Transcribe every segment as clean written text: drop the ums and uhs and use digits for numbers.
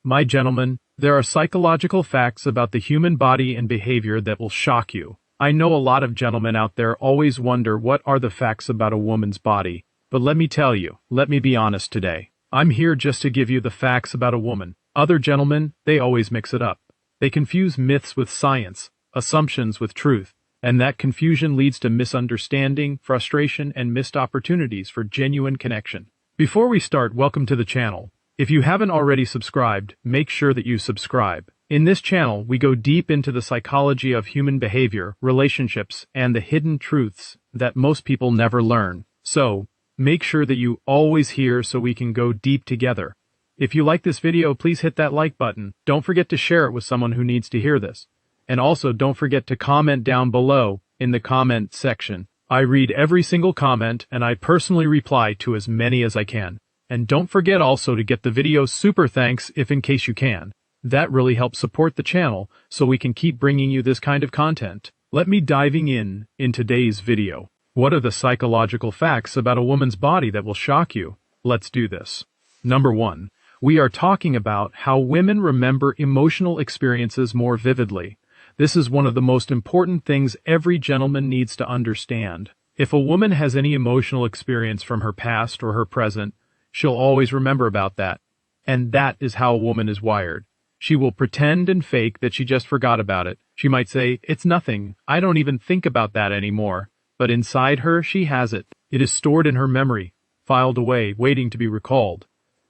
My gentlemen, there are psychological facts about the human body and behavior that will shock you. I know a lot of gentlemen out there always wonder what are the facts about a woman's body, but let me tell you, let me be honest today. I'm here just to give you the facts about a woman. Other gentlemen, they always mix it up. They confuse myths with science, assumptions with truth, and that confusion leads to misunderstanding, frustration, and missed opportunities for genuine connection. Before we start, welcome to the channel. If you haven't already subscribed, make sure that you subscribe. In this channel, we go deep into the psychology of human behavior, relationships, and the hidden truths that most people never learn. So, make sure that you always hear so we can go deep together. If you like this video, please hit that like button. Don't forget to share it with someone who needs to hear this. And also, don't forget to comment down below in the comment section. I read every single comment, and I personally reply to as many as I can. And don't forget also to get the video super thanks if in case you can. That really helps support the channel so we can keep bringing you this kind of content. Let me diving in today's video. What are the psychological facts about a woman's body that will shock you? Let's do this. Number 1. We are talking about how women remember emotional experiences more vividly. This is one of the most important things every gentleman needs to understand. If a woman has any emotional experience from her past or her present, she'll always remember about that. And that is how a woman is wired. She will pretend and fake that she just forgot about it. She might say, "It's nothing. I don't even think about that anymore." But inside her, she has it. It is stored in her memory, filed away, waiting to be recalled.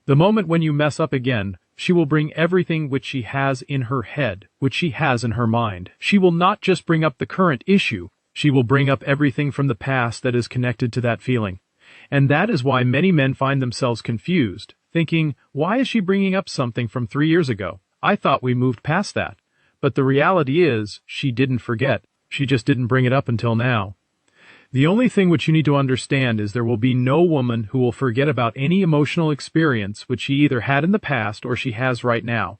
The moment when you mess up again, she will bring everything which she has in her head, which she has in her mind. She will not just bring up the current issue. She will bring up everything from the past that is connected to that feeling. And that is why many men find themselves confused, thinking, why is she bringing up something from 3 years ago? I thought we moved past that. But the reality is, she didn't forget. She just didn't bring it up until now. The only thing which you need to understand is there will be no woman who will forget about any emotional experience which she either had in the past or she has right now.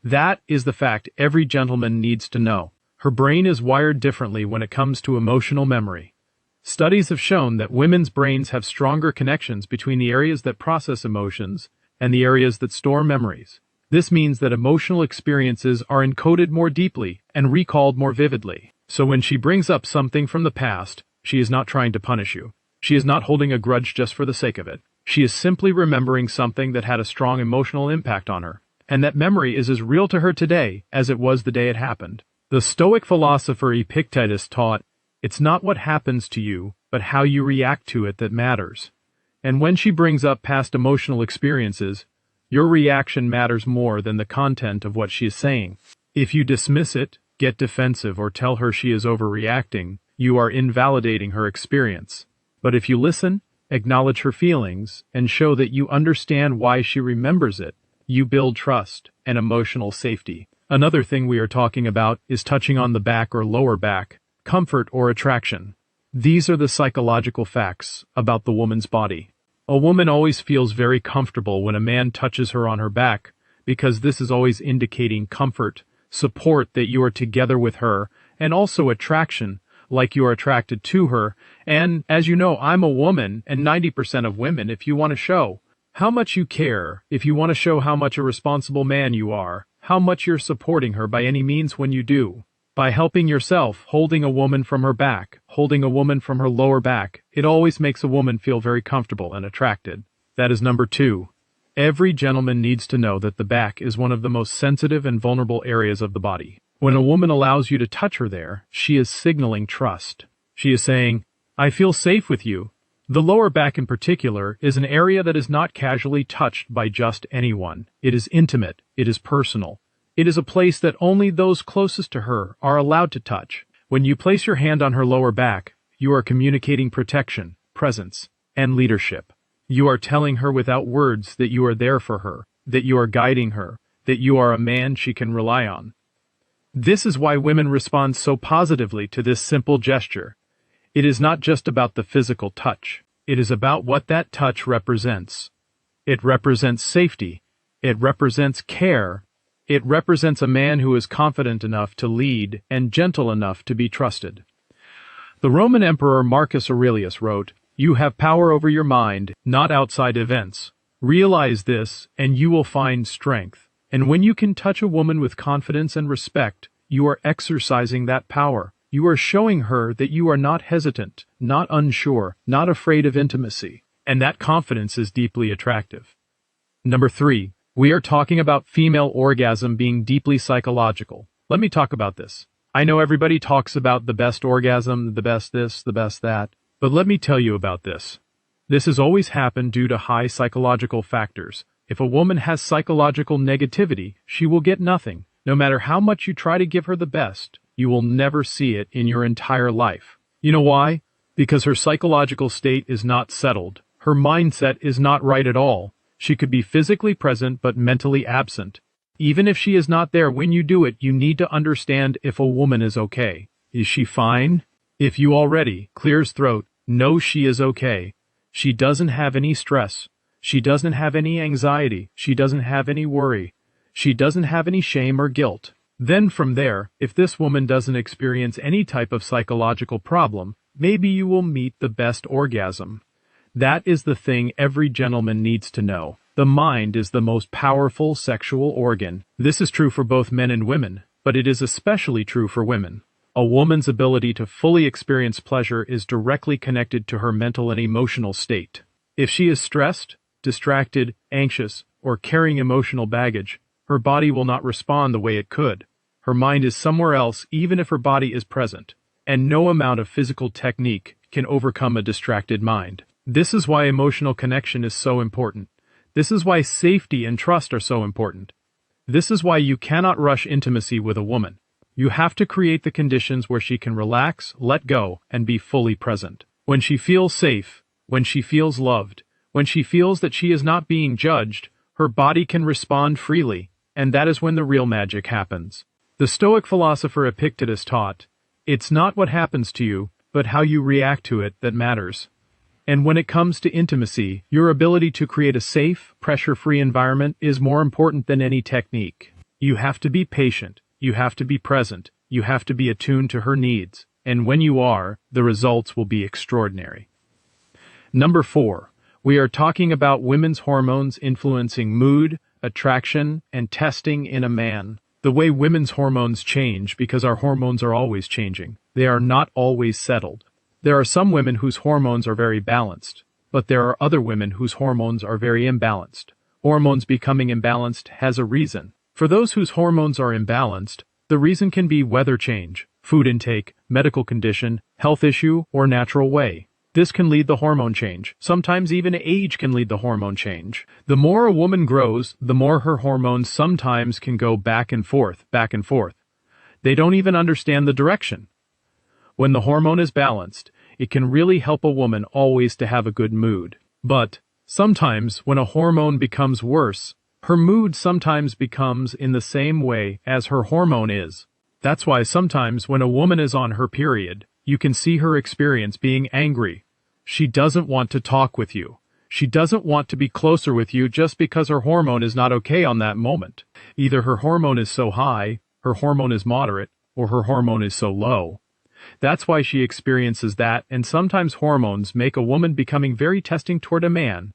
That is the fact every gentleman needs to know. Her brain is wired differently when it comes to emotional memory. Studies have shown that women's brains have stronger connections between the areas that process emotions and the areas that store memories. This means that emotional experiences are encoded more deeply and recalled more vividly. So when she brings up something from the past, she is not trying to punish you. She is not holding a grudge just for the sake of it. She is simply remembering something that had a strong emotional impact on her. And that memory is as real to her today as it was the day it happened. The Stoic philosopher Epictetus taught, "It's not what happens to you, but how you react to it that matters." And when she brings up past emotional experiences, your reaction matters more than the content of what she is saying. If you dismiss it, get defensive, or tell her she is overreacting, you are invalidating her experience. But if you listen, acknowledge her feelings, and show that you understand why she remembers it, you build trust and emotional safety. Another thing we are talking about is touching on the back or lower back, comfort or attraction. These are the psychological facts about the woman's body. A woman always feels very comfortable when a man touches her on her back, because this is always indicating comfort, support that you are together with her, and also attraction, like you are attracted to her. And as you know, I'm a woman, and 90% of women, if you want to show how much you care, if you want to show how much a responsible man you are, how much you're supporting her by any means when you do. By helping yourself, holding a woman from her back, holding a woman from her lower back, it always makes a woman feel very comfortable and attracted. That is number 2. Every gentleman needs to know that the back is one of the most sensitive and vulnerable areas of the body. When a woman allows you to touch her there, she is signaling trust. She is saying, "I feel safe with you." The lower back in particular is an area that is not casually touched by just anyone. It is intimate. It is personal. It is a place that only those closest to her are allowed to touch. When you place your hand on her lower back, you are communicating protection, presence, and leadership. You are telling her without words that you are there for her, that you are guiding her, that you are a man she can rely on. This is why women respond so positively to this simple gesture. It is not just about the physical touch. It is about what that touch represents. It represents safety. It represents care. It represents a man who is confident enough to lead and gentle enough to be trusted. The Roman Emperor Marcus Aurelius wrote, "You have power over your mind, not outside events. Realize this, and you will find strength." And when you can touch a woman with confidence and respect, you are exercising that power. You are showing her that you are not hesitant, not unsure, not afraid of intimacy. And that confidence is deeply attractive. Number 3. We are talking about female orgasm being deeply psychological. Let me talk about this. I know everybody talks about the best orgasm, the best this, the best that, but let me tell you about this. This has always happened due to high psychological factors. If a woman has psychological negativity, she will get nothing. No matter how much you try to give her the best, you will never see it in your entire life. You know why? Because her psychological state is not settled. Her mindset is not right at all. She could be physically present but mentally absent. Even if she is not there when you do it, you need to understand if a woman is okay. Is she fine? If you already, clears throat, know she is okay. She doesn't have any stress. She doesn't have any anxiety. She doesn't have any worry. She doesn't have any shame or guilt. Then from there, if this woman doesn't experience any type of psychological problem, maybe you will meet the best orgasm. That is the thing every gentleman needs to know. The mind is the most powerful sexual organ. This is true for both men and women, but it is especially true for women. A woman's ability to fully experience pleasure is directly connected to her mental and emotional state. If she is stressed, distracted, anxious, or carrying emotional baggage, her body will not respond the way it could. Her mind is somewhere else even if her body is present, and no amount of physical technique can overcome a distracted mind. This is why emotional connection is so important. This is why safety and trust are so important. This is why you cannot rush intimacy with a woman. You have to create the conditions where she can relax, let go, and be fully present. When she feels safe, when she feels loved, when she feels that she is not being judged, her body can respond freely, and that is when the real magic happens. The Stoic philosopher Epictetus taught, "It's not what happens to you, but how you react to it that matters." And when it comes to intimacy, your ability to create a safe, pressure-free environment is more important than any technique. You have to be patient, you have to be present, you have to be attuned to her needs, and when you are, the results will be extraordinary. Number 4. We are talking about women's hormones influencing mood, attraction, and testing in a man. The way women's hormones change because our hormones are always changing. They are not always settled. There are some women whose hormones are very balanced, but there are other women whose hormones are very imbalanced. Hormones becoming imbalanced has a reason. For those whose hormones are imbalanced, the reason can be weather change, food intake, medical condition, health issue, or natural way. This can lead the hormone change. Sometimes even age can lead the hormone change. The more a woman grows, the more her hormones sometimes can go back and forth, back and forth. They don't even understand the direction. When the hormone is balanced, it can really help a woman always to have a good mood. But sometimes when a hormone becomes worse, her mood sometimes becomes in the same way as her hormone is. That's why sometimes when a woman is on her period, you can see her experience being angry. She doesn't want to talk with you. She doesn't want to be closer with you just because her hormone is not okay on that moment. Either her hormone is so high, her hormone is moderate, or her hormone is so low. That's why she experiences that, and sometimes hormones make a woman becoming very testing toward a man.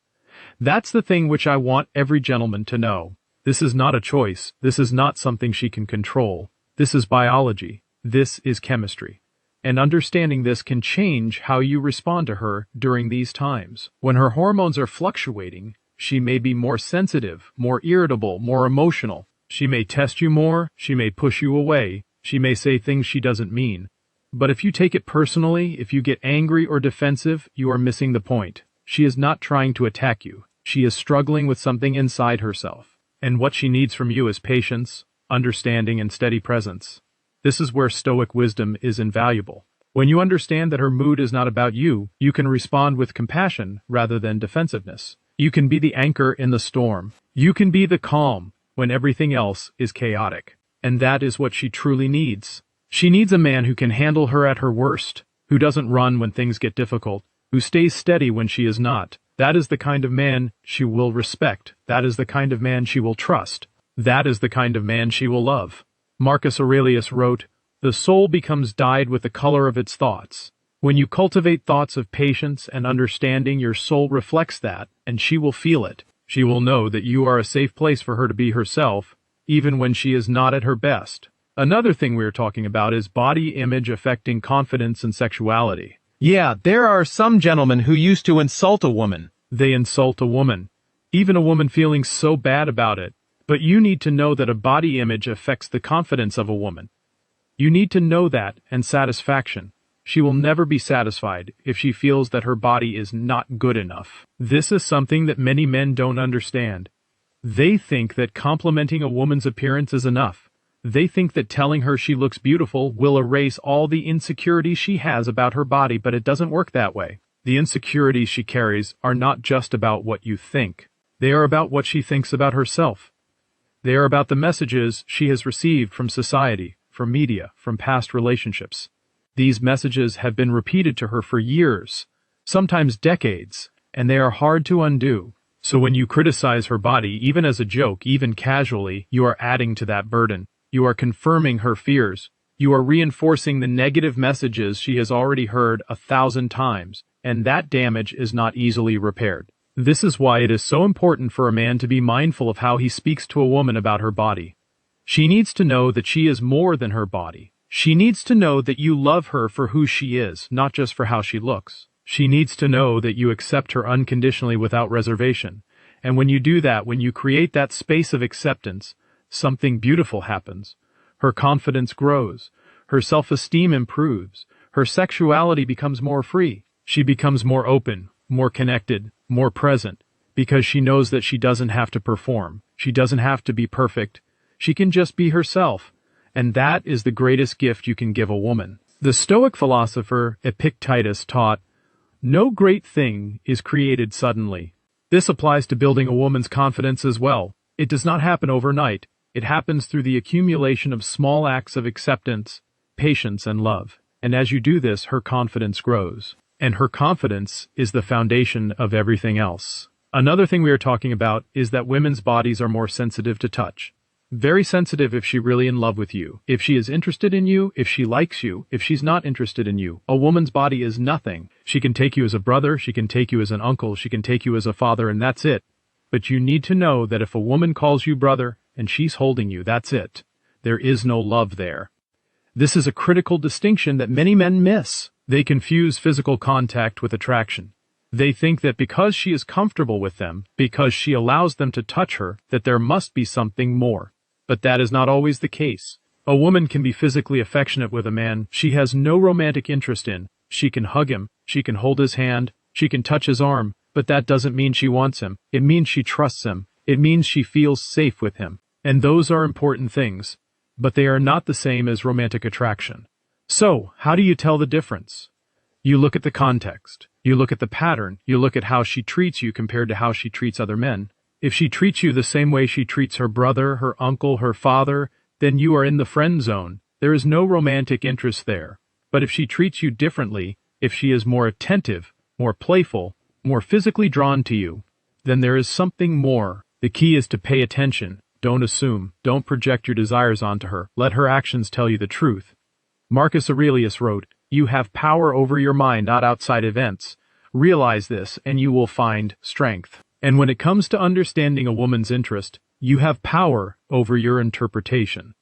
That's the thing which I want every gentleman to know. This is not a choice. This is not something she can control. This is biology. This is chemistry. And understanding this can change how you respond to her during these times. When her hormones are fluctuating, she may be more sensitive, more irritable, more emotional. She may test you more, she may push you away, she may say things she doesn't mean. But if you take it personally, if you get angry or defensive, you are missing the point. She is not trying to attack you. She is struggling with something inside herself. And what she needs from you is patience, understanding, and steady presence. This is where Stoic wisdom is invaluable. When you understand that her mood is not about you, you can respond with compassion rather than defensiveness. You can be the anchor in the storm. You can be the calm when everything else is chaotic. And that is what she truly needs. She needs a man who can handle her at her worst, who doesn't run when things get difficult, who stays steady when she is not. That is the kind of man she will respect. That is the kind of man she will trust. That is the kind of man she will love. Marcus Aurelius wrote, "The soul becomes dyed with the color of its thoughts." When you cultivate thoughts of patience and understanding, your soul reflects that, and she will feel it. She will know that you are a safe place for her to be herself, even when she is not at her best. Another thing we are talking about is body image affecting confidence and sexuality. Yeah, there are some gentlemen who used to insult a woman. They insult a woman, even a woman feeling so bad about it. But you need to know that a body image affects the confidence of a woman. You need to know that, and satisfaction. She will never be satisfied if she feels that her body is not good enough. This is something that many men don't understand. They think that complimenting a woman's appearance is enough. They think that telling her she looks beautiful will erase all the insecurities she has about her body, but it doesn't work that way. The insecurities she carries are not just about what you think. They are about what she thinks about herself. They are about the messages she has received from society, from media, from past relationships. These messages have been repeated to her for years, sometimes decades, and they are hard to undo. So when you criticize her body, even as a joke, even casually, you are adding to that burden. You are confirming her fears. You are reinforcing the negative messages she has already heard 1,000 times, and that damage is not easily repaired. This is why it is so important for a man to be mindful of how he speaks to a woman about her body. She needs to know that she is more than her body. She needs to know that you love her for who she is, not just for how she looks. She needs to know that you accept her unconditionally without reservation. And when you do that, when you create that space of acceptance, something beautiful happens. Her confidence grows. Her self-esteem improves. Her sexuality becomes more free. She becomes more open, more connected, more present, because she knows that she doesn't have to perform. She doesn't have to be perfect. She can just be herself. And that is the greatest gift you can give a woman. The Stoic philosopher Epictetus taught, "No great thing is created suddenly." This applies to building a woman's confidence as well. It does not happen overnight. It happens through the accumulation of small acts of acceptance, patience, and love. And as you do this, her confidence grows. And her confidence is the foundation of everything else. Another thing we are talking about is that women's bodies are more sensitive to touch. Very sensitive if she's really in love with you, if she is interested in you, if she likes you, if she's not interested in you. A woman's body is nothing. She can take you as a brother, she can take you as an uncle, she can take you as a father, and that's it. But you need to know that if a woman calls you brother and she's holding you, that's it. There is no love there. This is a critical distinction that many men miss. They confuse physical contact with attraction. They think that because she is comfortable with them, because she allows them to touch her, that there must be something more. But that is not always the case. A woman can be physically affectionate with a man she has no romantic interest in. She can hug him, she can hold his hand, she can touch his arm, but that doesn't mean she wants him. It means she trusts him. It means she feels safe with him. And those are important things, but they are not the same as romantic attraction. So, how do you tell the difference? You look at the context. You look at the pattern. You look at how she treats you compared to how she treats other men. If she treats you the same way she treats her brother, her uncle, her father, then you are in the friend zone. There is no romantic interest there. But if she treats you differently, if she is more attentive, more playful, more physically drawn to you, then there is something more. The key is to pay attention. Don't assume. Don't project your desires onto her. Let her actions tell you the truth. Marcus Aurelius wrote, "You have power over your mind, not outside events. Realize this, and you will find strength." And when it comes to understanding a woman's interest, you have power over your interpretation.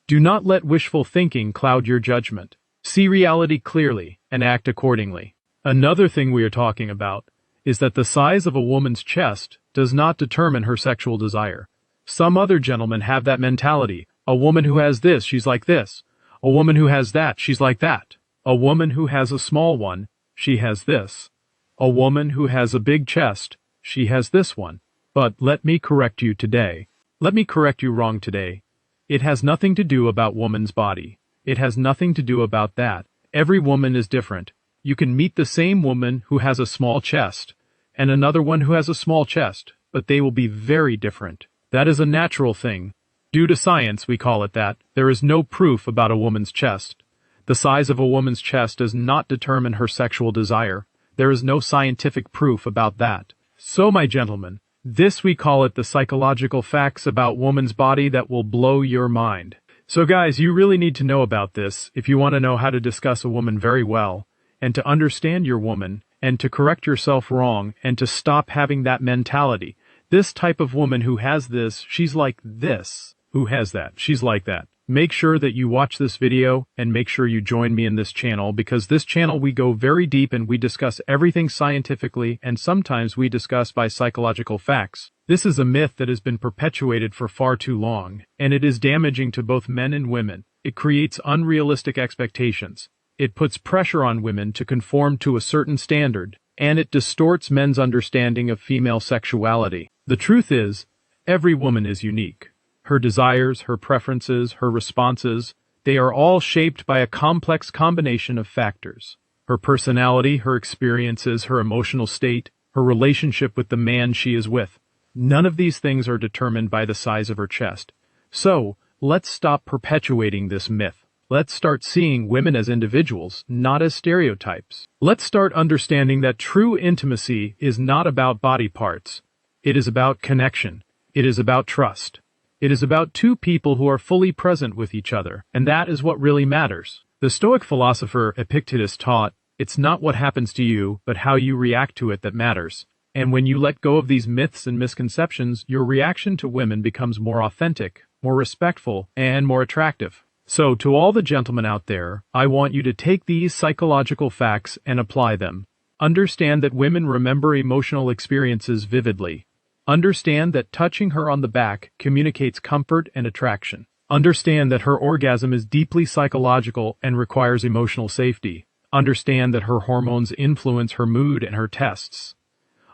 Do not let wishful thinking cloud your judgment. See reality clearly and act accordingly. Another thing we are talking about is that the size of a woman's chest does not determine her sexual desire. Some other gentlemen have that mentality. A woman who has this, she's like this. A woman who has that, she's like that. A woman who has a small one, she has this. A woman who has a big chest, she has this one. But let me correct you today. Let me correct you wrong today. It has nothing to do about woman's body. It has nothing to do about that. Every woman is different. You can meet the same woman who has a small chest and another one who has a small chest, but they will be very different. That is a natural thing. Due to science, we call it that. There is no proof about a woman's chest. The size of a woman's chest does not determine her sexual desire. There is no scientific proof about that. So, my gentlemen, this we call it the psychological facts about woman's body that will blow your mind. So guys, you really need to know about this if you want to know how to discuss a woman very well, and to understand your woman, and to correct yourself wrong, and to stop having that mentality. This type of woman who has this, she's like this. Who has that? She's like that. Make sure that you watch this video and make sure you join me in this channel, because this channel we go very deep and we discuss everything scientifically, and sometimes we discuss by psychological facts. This is a myth that has been perpetuated for far too long, and it is damaging to both men and women. It creates unrealistic expectations. It puts pressure on women to conform to a certain standard, and it distorts men's understanding of female sexuality. The truth is, every woman is unique. Her desires, her preferences, her responses, they are all shaped by a complex combination of factors. Her personality, her experiences, her emotional state, her relationship with the man she is with. None of these things are determined by the size of her chest. So, let's stop perpetuating this myth. Let's start seeing women as individuals, not as stereotypes. Let's start understanding that true intimacy is not about body parts. It is about connection. It is about trust. It is about two people who are fully present with each other, and that is what really matters. The Stoic philosopher Epictetus taught, it's not what happens to you, but how you react to it that matters. And when you let go of these myths and misconceptions, your reaction to women becomes more authentic, more respectful, and more attractive. So, to all the gentlemen out there, I want you to take these psychological facts and apply them. Understand that women remember emotional experiences vividly. Understand that touching her on the back communicates comfort and attraction. Understand that her orgasm is deeply psychological and requires emotional safety. Understand that her hormones influence her mood and her tests.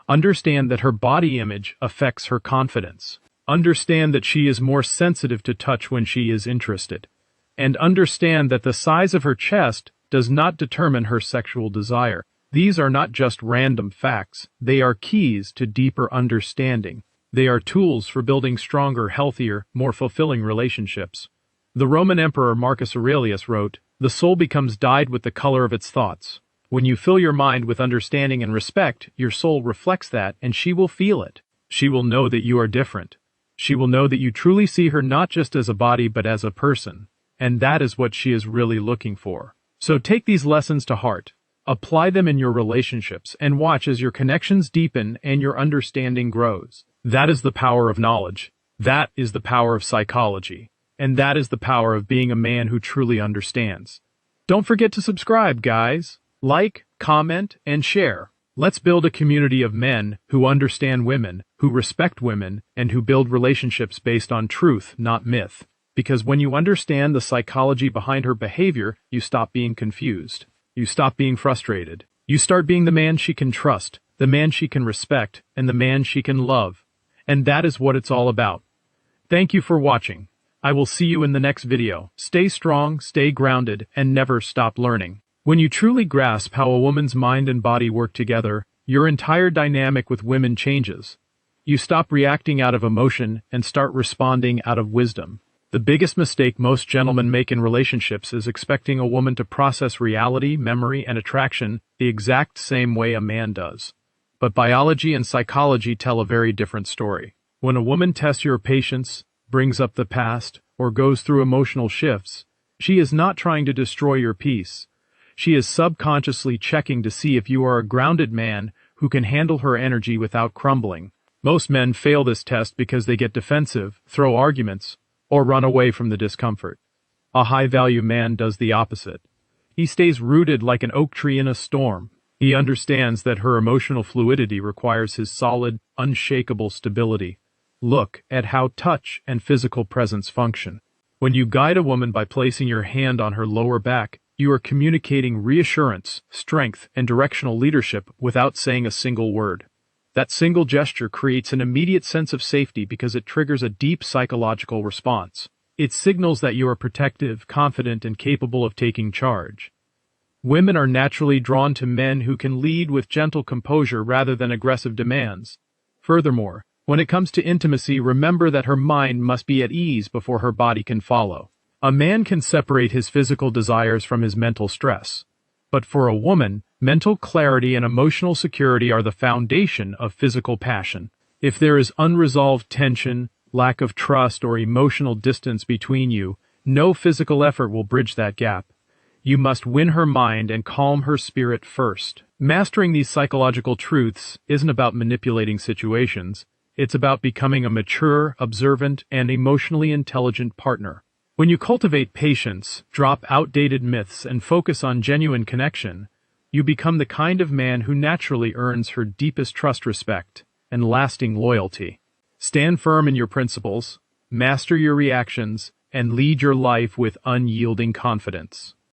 Understand that her body image affects her confidence. Understand that she is more sensitive to touch when she is interested. And understand that the size of her chest does not determine her sexual desire. These are not just random facts, they are keys to deeper understanding. They are tools for building stronger, healthier, more fulfilling relationships. The Roman Emperor Marcus Aurelius wrote, "The soul becomes dyed with the color of its thoughts." When you fill your mind with understanding and respect, your soul reflects that and she will feel it. She will know that you are different. She will know that you truly see her not just as a body but as a person. And that is what she is really looking for. So take these lessons to heart. Apply them in your relationships and watch as your connections deepen and your understanding grows. That is the power of knowledge. That is the power of psychology. And that is the power of being a man who truly understands. Don't forget to subscribe, guys. Like, comment, and share. Let's build a community of men who understand women, who respect women, and who build relationships based on truth, not myth. Because when you understand the psychology behind her behavior, you stop being confused. You stop being frustrated. You start being the man she can trust, the man she can respect, and the man she can love. And that is what it's all about. Thank you for watching. I will see you in the next video. Stay strong, stay grounded, and never stop learning. When you truly grasp how a woman's mind and body work together, your entire dynamic with women changes. You stop reacting out of emotion and start responding out of wisdom. The biggest mistake most gentlemen make in relationships is expecting a woman to process reality, memory, and attraction the exact same way a man does. But biology and psychology tell a very different story. When a woman tests your patience, brings up the past, or goes through emotional shifts, she is not trying to destroy your peace. She is subconsciously checking to see if you are a grounded man who can handle her energy without crumbling. Most men fail this test because they get defensive, throw arguments, or run away from the discomfort. A high-value man does the opposite. He stays rooted like an oak tree in a storm. He understands that her emotional fluidity requires his solid, unshakable stability. Look at how touch and physical presence function. When you guide a woman by placing your hand on her lower back, you are communicating reassurance, strength, and directional leadership without saying a single word. That single gesture creates an immediate sense of safety because it triggers a deep psychological response. It signals that you are protective, confident, and capable of taking charge. Women are naturally drawn to men who can lead with gentle composure rather than aggressive demands. Furthermore, when it comes to intimacy, remember that her mind must be at ease before her body can follow. A man can separate his physical desires from his mental stress. But for a woman, mental clarity and emotional security are the foundation of physical passion. If there is unresolved tension, lack of trust, or emotional distance between you, no physical effort will bridge that gap. You must win her mind and calm her spirit first. Mastering these psychological truths isn't about manipulating situations. It's about becoming a mature, observant, and emotionally intelligent partner. When you cultivate patience, drop outdated myths, and focus on genuine connection, you become the kind of man who naturally earns her deepest trust, respect, and lasting loyalty. Stand firm in your principles, master your reactions, and lead your life with unyielding confidence.